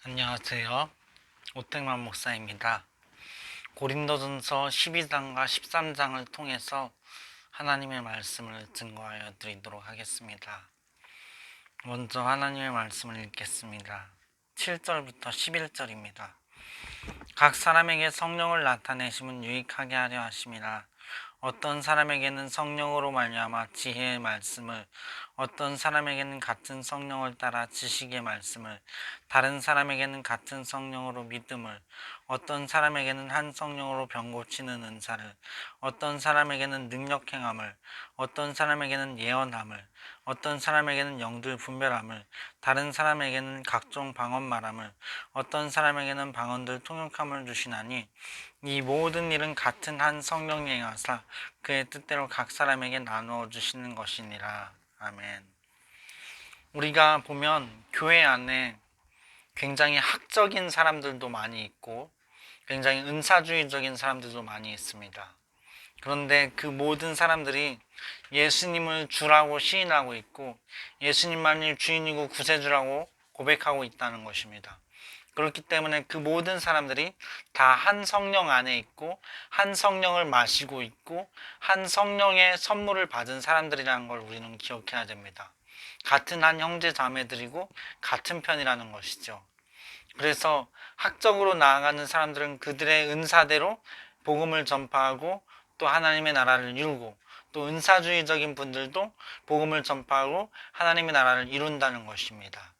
안녕하세요. 오택만 목사입니다. 고린도전서 12장과 13장을 통해서 하나님의 말씀을 증거하여 드리도록 하겠습니다. 먼저 하나님의 말씀을 읽겠습니다. 7절부터 11절입니다. 각 사람에게 성령을 나타내심은 유익하게 하려 하심이라. 어떤 사람에게는 성령으로 말미암아 지혜의 말씀을, 어떤 사람에게는 같은 성령을 따라 지식의 말씀을, 다른 사람에게는 같은 성령으로 믿음을, 어떤 사람에게는 한 성령으로 병 고치는 은사를, 어떤 사람에게는 능력 행함을, 어떤 사람에게는 예언함을, 어떤 사람에게는 영들 분별함을, 다른 사람에게는 각종 방언 말함을, 어떤 사람에게는 방언들 통역함을 주시나니 이 모든 일은 같은 한 성령이 행하사 그의 뜻대로 각 사람에게 나누어 주시는 것이니라. 아멘. 우리가 보면 교회 안에 굉장히 학적인 사람들도 많이 있고 굉장히 은사주의적인 사람들도 많이 있습니다. 그런데 그 모든 사람들이 예수님을 주라고 시인하고 있고 예수님만이 주인이고 구세주라고 고백하고 있다는 것입니다. 그렇기 때문에 그 모든 사람들이 다 한 성령 안에 있고 한 성령을 마시고 있고 한 성령의 선물을 받은 사람들이라는 걸 우리는 기억해야 됩니다. 같은 한 형제 자매들이고 같은 편이라는 것이죠. 그래서 학적으로 나아가는 사람들은 그들의 은사대로 복음을 전파하고 또 하나님의 나라를 이루고, 또 은사주의적인 분들도 복음을 전파하고 하나님의 나라를 이룬다는 것입니다.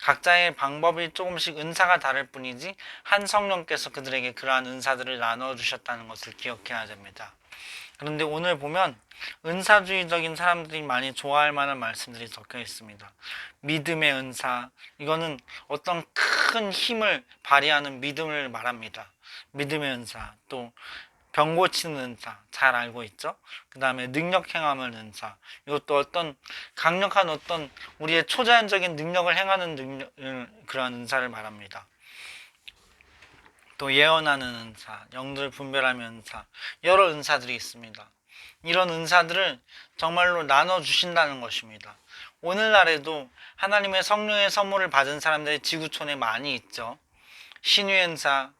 각자의 방법이 조금씩 은사가 다를 뿐이지 한 성령께서 그들에게 그러한 은사들을 나눠 주셨다는 것을 기억해야 됩니다. 그런데 오늘 보면 은사주의적인 사람들이 많이 좋아할 만한 말씀들이 적혀 있습니다. 믿음의 은사, 이거는 어떤 큰 힘을 발휘하는 믿음을 말합니다. 믿음의 은사, 또 병 고치는 은사, 잘 알고 있죠? 그 다음에 능력 행함을 은사, 이것도 어떤 강력한 어떤 우리의 초자연적인 능력을 행하는 그러한 은사를 말합니다. 또 예언하는 은사, 영들 분별하는 은사, 여러 은사들이 있습니다. 이런 은사들을 정말로 나눠주신다는 것입니다. 오늘날에도 하나님의 성령의 선물을 받은 사람들이 지구촌에 많이 있죠. 신유의 은사,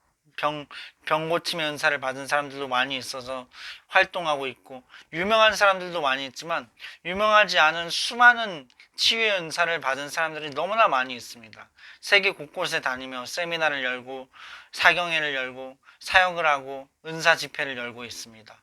병 고침의 은사를 받은 사람들도 많이 있어서 활동하고 있고, 유명한 사람들도 많이 있지만 유명하지 않은 수많은 치유의 은사를 받은 사람들이 너무나 많이 있습니다. 세계 곳곳에 다니며 세미나를 열고 사경회를 열고 사역을 하고 은사 집회를 열고 있습니다.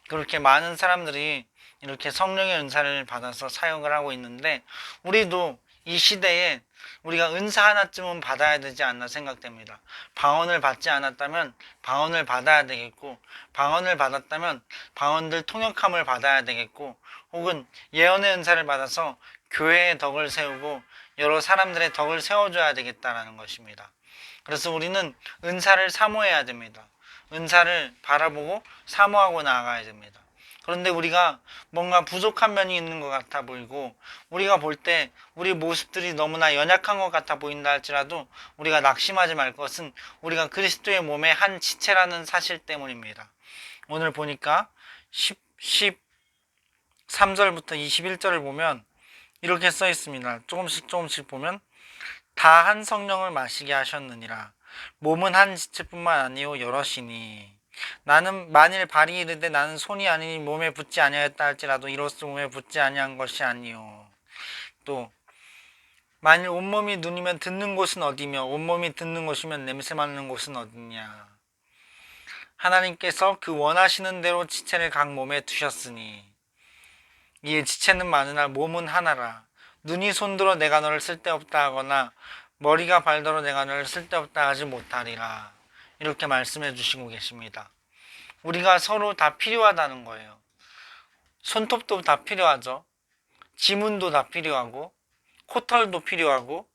그렇게 많은 사람들이 이렇게 성령의 은사를 받아서 사역을 하고 있는데, 우리도 이 시대에 우리가 은사 하나쯤은 받아야 되지 않나 생각됩니다. 방언을 받지 않았다면 방언을 받아야 되겠고, 방언을 받았다면 방언들 통역함을 받아야 되겠고, 혹은 예언의 은사를 받아서 교회의 덕을 세우고 여러 사람들의 덕을 세워줘야 되겠다라는 것입니다. 그래서 우리는 은사를 사모해야 됩니다. 은사를 바라보고 사모하고 나아가야 됩니다. 그런데 우리가 뭔가 부족한 면이 있는 것 같아 보이고, 우리가 볼 때 우리 모습들이 너무나 연약한 것 같아 보인다 할지라도 우리가 낙심하지 말 것은 우리가 그리스도의 몸의 한 지체라는 사실 때문입니다. 오늘 보니까 13절부터 21절을 보면 이렇게 써 있습니다. 조금씩 보면 다 한 성령을 마시게 하셨느니라. 몸은 한 지체뿐만 아니요 여럿이니 나는 만일 발이 이르되 나는 손이 아니니 몸에 붙지 아니하였다 할지라도 이로써 몸에 붙지 아니한 것이 아니요. 또 만일 온몸이 눈이면 듣는 곳은 어디며 온몸이 듣는 곳이면 냄새 맡는 곳은 어디냐. 하나님께서 그 원하시는 대로 지체를 각 몸에 두셨으니 이에 지체는 많으나 몸은 하나라. 눈이 손들어 내가 너를 쓸데없다 하거나 머리가 발더러 내가 너를 쓸데없다 하지 못하리라. 이렇게 말씀해 주시고 계십니다. 우리가 서로 다 필요하다는 거예요. 손톱도 다 필요하죠. 지문도 다 필요하고 코털도 필요하고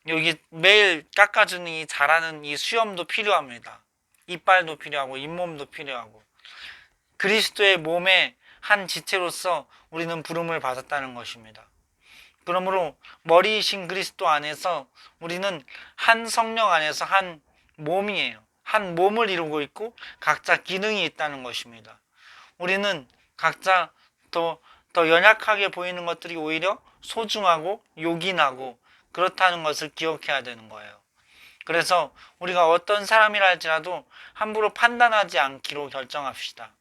여기 매일 깎아주는 이 자라는 이 수염도 필요합니다. 이빨도 필요하고 잇몸도 필요하고, 그리스도의 몸의 한 지체로서 우리는 부름을 받았다는 것입니다. 그러므로 머리이신 그리스도 안에서 우리는 한 성령 안에서 한 몸이에요. 한 몸을 이루고 있고 각자 기능이 있다는 것입니다. 우리는 각자 더 연약하게 보이는 것들이 오히려 소중하고 요긴하고 그렇다는 것을 기억해야 되는 거예요. 그래서 우리가 어떤 사람이라 할지라도 함부로 판단하지 않기로 결정합시다.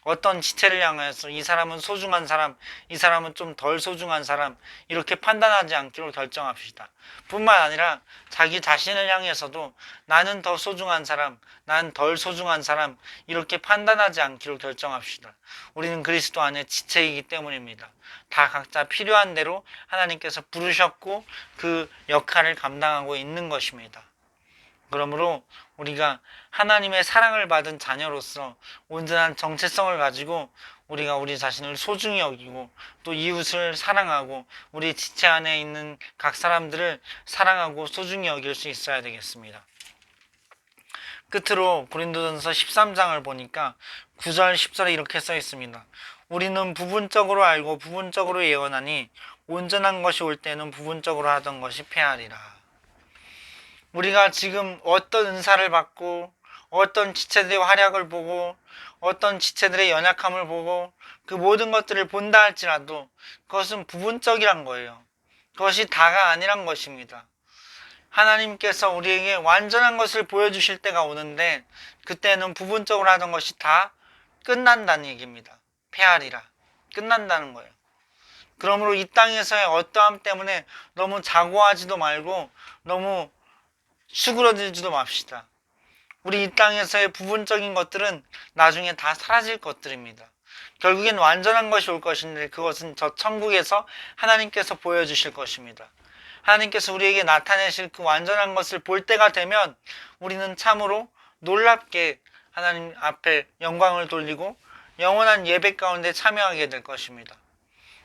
어떤 지체를 향해서 이 사람은 소중한 사람, 이 사람은 좀 덜 소중한 사람, 이렇게 판단하지 않기로 결정합시다. 뿐만 아니라 자기 자신을 향해서도 나는 더 소중한 사람, 나는 덜 소중한 사람, 이렇게 판단하지 않기로 결정합시다. 우리는 그리스도 안에 지체이기 때문입니다. 다 각자 필요한 대로 하나님께서 부르셨고 그 역할을 감당하고 있는 것입니다. 그러므로 우리가 하나님의 사랑을 받은 자녀로서 온전한 정체성을 가지고 우리가 우리 자신을 소중히 여기고 또 이웃을 사랑하고 우리 지체 안에 있는 각 사람들을 사랑하고 소중히 여길 수 있어야 되겠습니다. 끝으로 고린도전서 13장을 보니까 9절 10절에 이렇게 써 있습니다. 우리는 부분적으로 알고 부분적으로 예언하니 온전한 것이 올 때는 부분적으로 하던 것이 패하리라. 우리가 지금 어떤 은사를 받고 어떤 지체들의 활약을 보고 어떤 지체들의 연약함을 보고 그 모든 것들을 본다 할지라도 그것은 부분적이란 거예요. 그것이 다가 아니란 것입니다. 하나님께서 우리에게 완전한 것을 보여주실 때가 오는데 그때는 부분적으로 하던 것이 다 끝난다는 얘기입니다. 패하리라. 끝난다는 거예요. 그러므로 이 땅에서의 어떠함 때문에 너무 자고하지도 말고 너무 수그러들지도 맙시다. 우리 이 땅에서의 부분적인 것들은 나중에 다 사라질 것들입니다. 결국엔 완전한 것이 올 것인데 그것은 저 천국에서 하나님께서 보여주실 것입니다. 하나님께서 우리에게 나타내실 그 완전한 것을 볼 때가 되면 우리는 참으로 놀랍게 하나님 앞에 영광을 돌리고 영원한 예배 가운데 참여하게 될 것입니다.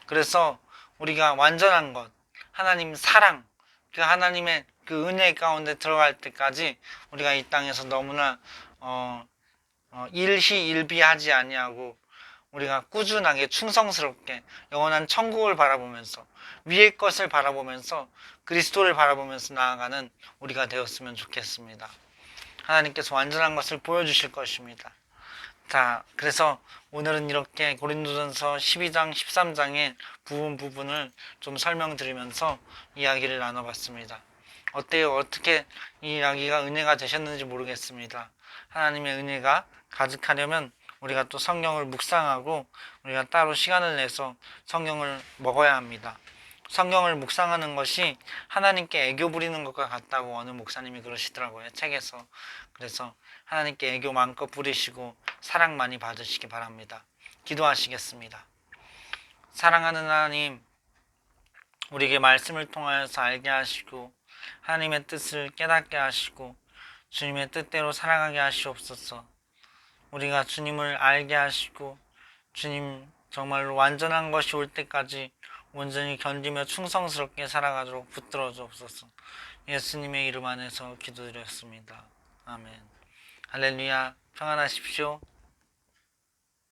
그래서 우리가 완전한 것, 하나님 사랑, 그 하나님의 그 은혜 가운데 들어갈 때까지 우리가 이 땅에서 너무나 일희일비하지 아니하고 우리가 꾸준하게 충성스럽게 영원한 천국을 바라보면서 위의 것을 바라보면서 그리스도를 바라보면서 나아가는 우리가 되었으면 좋겠습니다. 하나님께서 완전한 것을 보여주실 것입니다. 자, 그래서 오늘은 이렇게 고린도전서 12장, 13장의 부분을 좀 설명드리면서 이야기를 나눠봤습니다. 어때요? 어떻게 이 이야기가 은혜가 되셨는지 모르겠습니다. 하나님의 은혜가 가득하려면 우리가 또 성경을 묵상하고 우리가 따로 시간을 내서 성경을 먹어야 합니다. 성경을 묵상하는 것이 하나님께 애교 부리는 것과 같다고 어느 목사님이 그러시더라고요, 책에서. 그래서 하나님께 애교 마음껏 부리시고 사랑 많이 받으시기 바랍니다. 기도하시겠습니다. 사랑하는 하나님, 우리에게 말씀을 통하여서 알게 하시고 하나님의 뜻을 깨닫게 하시고 주님의 뜻대로 살아가게 하시옵소서. 우리가 주님을 알게 하시고 주님 정말로 완전한 것이 올 때까지 온전히 견디며 충성스럽게 살아가도록 붙들어 주옵소서. 예수님의 이름 안에서 기도드렸습니다. 아멘. 할렐루야. 평안하십시오.